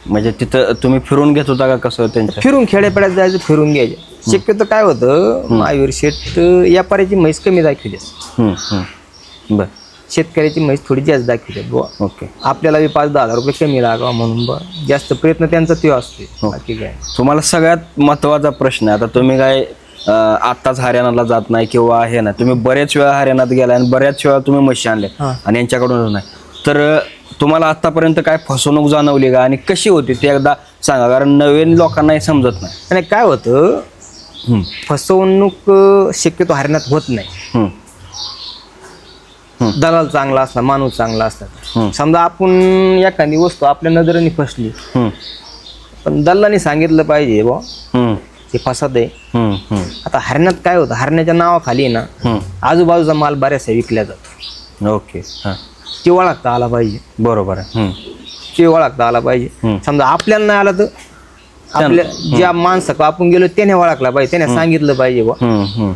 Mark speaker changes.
Speaker 1: म्हणजे तिथं तुम्ही फिरून घेत होता का कसं त्यांच्या?
Speaker 2: फिरून खेड्यापाड्यात जायचं, फिरून घ्यायचं. शक्यतो काय होतं, महावीर शेठ व्यापाऱ्याची म्हैस कमी दाखवली,
Speaker 1: बर.
Speaker 2: शेतकऱ्याची म्हैस थोडी जास्त दाखवली बुवा.
Speaker 1: ओके.
Speaker 2: आपल्याला बी 5-10 हजार रुपये कमी लागावा म्हणून बुवा जास्त प्रयत्न त्यांचा तो असतो. बाकी काय
Speaker 1: तुम्हाला सगळ्यात महत्वाचा प्रश्न आहे, आता तुम्ही काय आत्ताच हरियाणाला जात नाही किंवा हे ना, तुम्ही बऱ्याच वेळा हरियाणात गेला आणि बऱ्याच वेळा तुम्ही म्हशी आणल्या आणि यांच्याकडून नाही, तर तुम्हाला आतापर्यंत काय फसवणूक जाणवली का आणि कशी होती ते एकदा सांगा, कारण नवीन लोकांनाही समजत नाही.
Speaker 2: आणि काय होतं, फसवणूक शक्यतो हरियाणात होत नाही. दलाल चांगला असला, माणूस चांगला असला, समजा आपण एखादी वस्तू आपल्या नजरेने फसली, पण दलालाने सांगितलं पाहिजे बुवा ते फसत आहे. आता हरियाणात काय होतं, हरियाणाच्या नावाखाली ना आजूबाजूचा माल बऱ्याचसा विकल्या जातो.
Speaker 1: ओके.
Speaker 2: ते ओळखता आला पाहिजे.
Speaker 1: बरोबर आहे.
Speaker 2: ते ओळखता आला पाहिजे. समजा आपल्याला नाही आला तर आपल्या ज्या माणसाकडे आपण गेलो त्याने ओळखला पाहिजे, त्याने सांगितलं पाहिजे बुवा